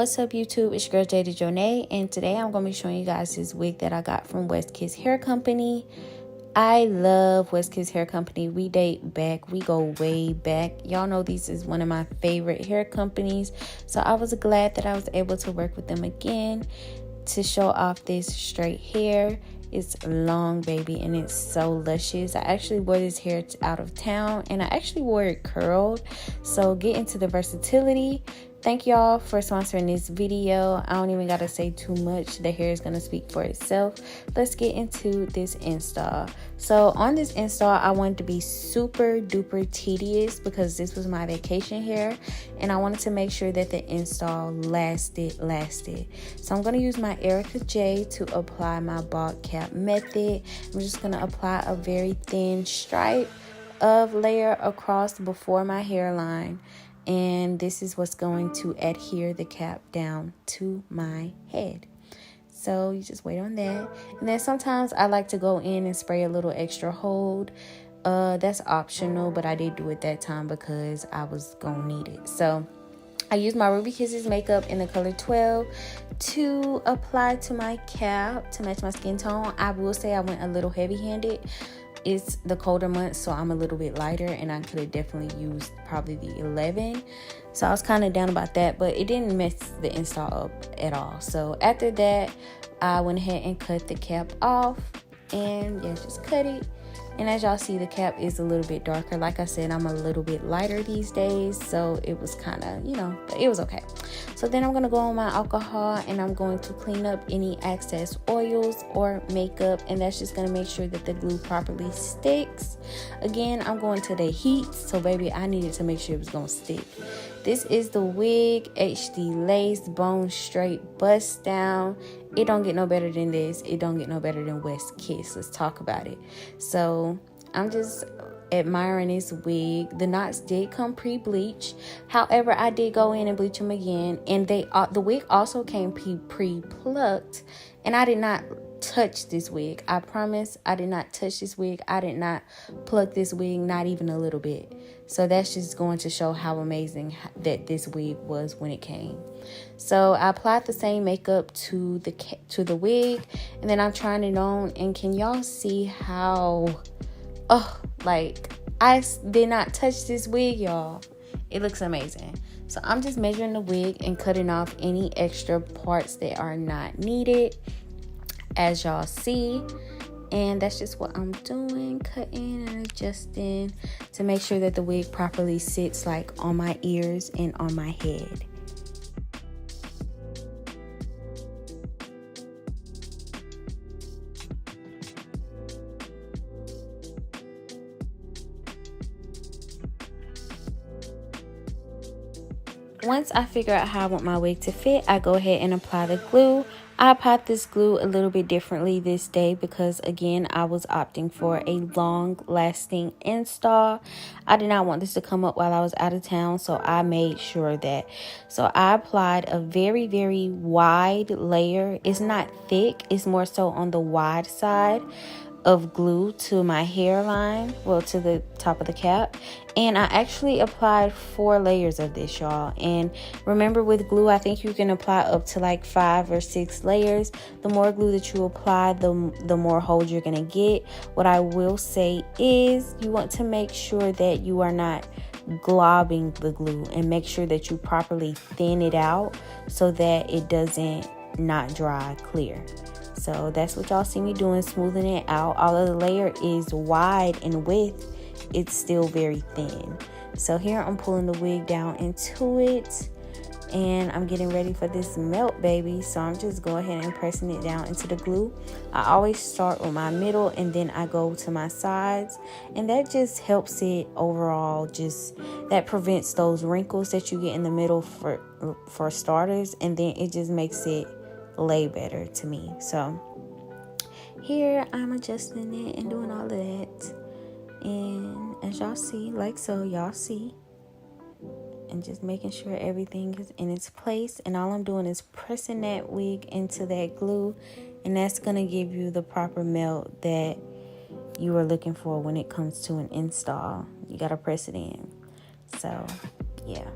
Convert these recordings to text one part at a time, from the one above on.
What's up YouTube, it's your girl Jayda Jonét, and today I'm going to be showing you guys this wig that I got from WestKissHair Company. I love WestKissHair Company. We date back, we go way back. Y'all know this is one of my favorite hair companies, so I was glad that I was able to work with them again to show off this straight hair. It's long, baby, and it's so luscious. I actually wore this hair out of town, and I actually wore it curled, so get into the versatility. Thank y'all for sponsoring this video. I don't even gotta say too much. The hair is gonna speak for itself. Let's get into this install. So on this install, I wanted to be super duper tedious because this was my vacation hair, and I wanted to make sure that the install lasted. So I'm gonna use my Erica J to apply my bald cap method. I'm just gonna apply a very thin stripe of layer across before my hairline. And this is what's going to adhere the cap down to my head. So you just wait on that. And then sometimes I like to go in and spray a little extra hold. That's optional, but I did do it that time because I was gonna need it. So I used my Ruby Kisses makeup in the color 12 to apply to my cap to match my skin tone. I will say I went a little heavy-handed. It's the colder months, so I'm a little bit lighter, and I could have definitely used probably the 11. So I was kind of down about that, but it didn't mess the install up at all. So after that, I went ahead and cut the cap off, and yeah, just cut it. And as y'all see, the cap is a little bit darker. Like I said, I'm a little bit lighter these days, so it was kind of, but it was okay. So then I'm going to go on my alcohol, and I'm going to clean up any excess oils or makeup, and that's just going to make sure that the glue properly sticks. Again, I'm going to the heat, so baby, I needed to make sure it was going to stick. This is the Wig HD Lace Bone Straight Bust Down. It don't get no better than this. It don't get no better than WestKiss. Let's talk about it. So I'm just admiring this wig. The knots did come pre-bleach. However, I did go in and bleach them again, and the wig also came pre-plucked, and I did not touch this wig. I promise I did not touch this wig. I did not pluck this wig, not even a little bit. So that's just going to show how amazing that this wig was when it came. So I applied the same makeup to the wig, and then I'm trying it on, and can y'all see how I did not touch this wig, y'all. It looks amazing. So I'm just measuring the wig and cutting off any extra parts that are not needed, as y'all see. And that's just what I'm doing, cutting and adjusting to make sure that the wig properly sits like on my ears and on my head. Once I figure out how I want my wig to fit, I go ahead and apply the glue. I applied this glue a little bit differently this day because, again, I was opting for a long-lasting install. I did not want this to come up while I was out of town, so I made sure that. So I applied a very, very wide layer. It's not thick. It's more so on the wide side of glue to my hairline, well, to the top of the cap. And I actually applied 4 layers of this, y'all. And remember, with glue, I think you can apply up to like 5 or 6 layers. The more glue that you apply, the more hold you're gonna get. What I will say is you want to make sure that you are not globbing the glue, and make sure that you properly thin it out so that it doesn't not dry clear. So that's what y'all see me doing, smoothing it out. Although the layer is wide in width, it's still very thin. So here I'm pulling the wig down into it, and I'm getting ready for this melt, baby. So I'm just going ahead and pressing it down into the glue. I always start with my middle, and then I go to my sides, and that just helps it overall. Just that prevents those wrinkles that you get in the middle for starters, and then it just makes it lay better to me. So here I'm adjusting it and doing all of that, and as y'all see, like so, y'all see, and just making sure everything is in its place. And all I'm doing is pressing that wig into that glue, and that's gonna give you the proper melt that you are looking for when it comes to an install. You gotta press it in. So yeah.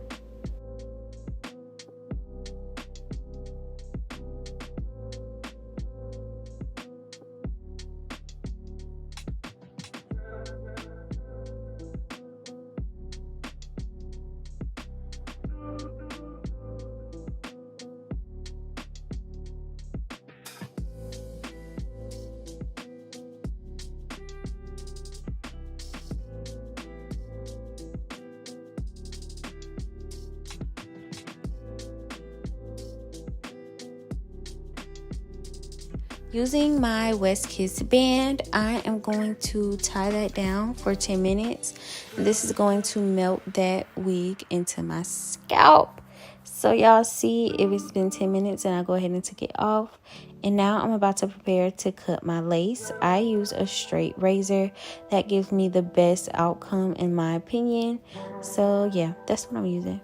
Using my WestKiss band, I am going to tie that down for 10 minutes. This is going to melt that wig into my scalp. So y'all see, it's been 10 minutes and I go ahead and took it off. And now I'm about to prepare to cut my lace. I use a straight razor. That gives me the best outcome in my opinion. So yeah, that's what I'm using.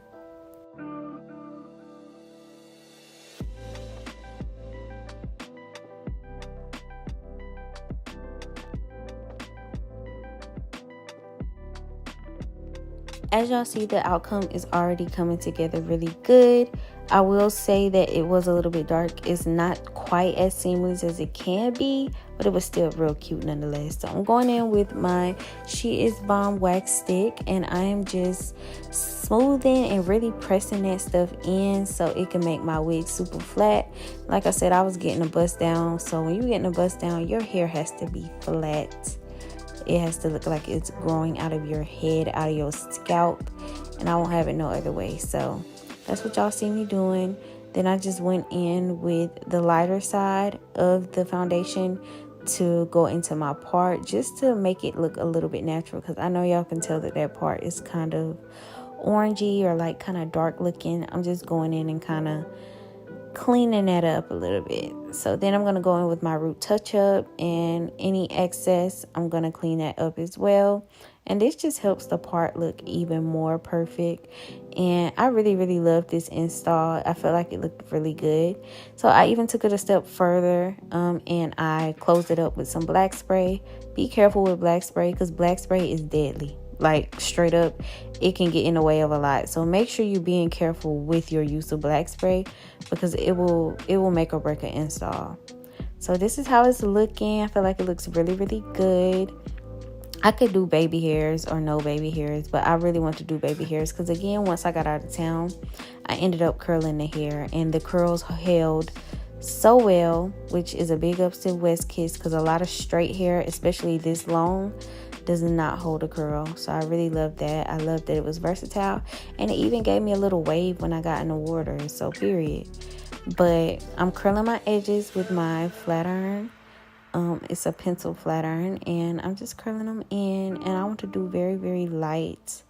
As y'all see, the outcome is already coming together really good. I will say that it was a little bit dark. It's not quite as seamless as it can be, but it was still real cute nonetheless. So I'm going in with my She Is Bomb wax stick, and I am just smoothing and really pressing that stuff in so it can make my wig super flat. Like I said, I was getting a bust down, so when you're getting a bust down, your hair has to be flat. It has to look like it's growing out of your head, out of your scalp, and I won't have it no other way. So that's what y'all see me doing. Then I just went in with the lighter side of the foundation to go into my part, just to make it look a little bit natural, because I know y'all can tell that that part is kind of orangey or like kind of dark looking. I'm just going in and kind of cleaning that up a little bit. So then I'm going to go in with my root touch up, and any excess I'm going to clean that up as well. And this just helps the part look even more perfect. And I really love this install. I felt like it looked really good. So I even took it a step further and I closed it up with some black spray. Be careful with black spray, because black spray is deadly. Like straight up, it can get in the way of a lot. So make sure you're being careful with your use of black spray, because it will make or break an install. So this is how it's looking. I feel like it looks really good. I could do baby hairs or no baby hairs, but I really want to do baby hairs because, again, once I got out of town, I ended up curling the hair, and the curls held so well, which is a big ups to WestKiss, because a lot of straight hair, especially this long, does not hold a curl. So I really love that. I love that it was versatile, and it even gave me a little wave when I got in the water, so period. But I'm curling my edges with my flat iron. It's a pencil flat iron, and I'm just curling them in, and I want to do very light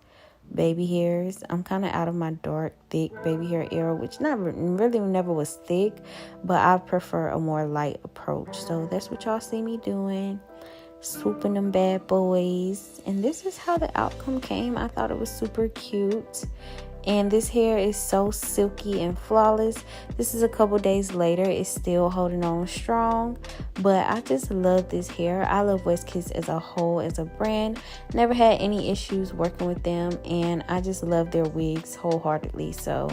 baby hairs. I'm kind of out of my dark thick baby hair era, which really never was thick, but I prefer a more light approach. So that's what y'all see me doing, swooping them bad boys. And this is how the outcome came. I thought it was super cute, and this hair is so silky and flawless. This is a couple days later. It's still holding on strong, but I just love this hair. I love WestKiss as a whole, as a brand. Never had any issues working with them, and I just love their wigs wholeheartedly. So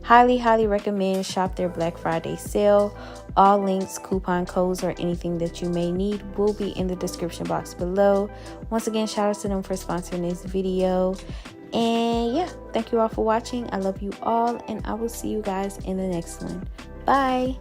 highly recommend. Shop their Black Friday sale. All links, coupon codes, or anything that you may need will be in the description box below. Once again, shout out to them for sponsoring this video. And yeah, thank you all for watching. I love you all, and I will see you guys in the next one. Bye.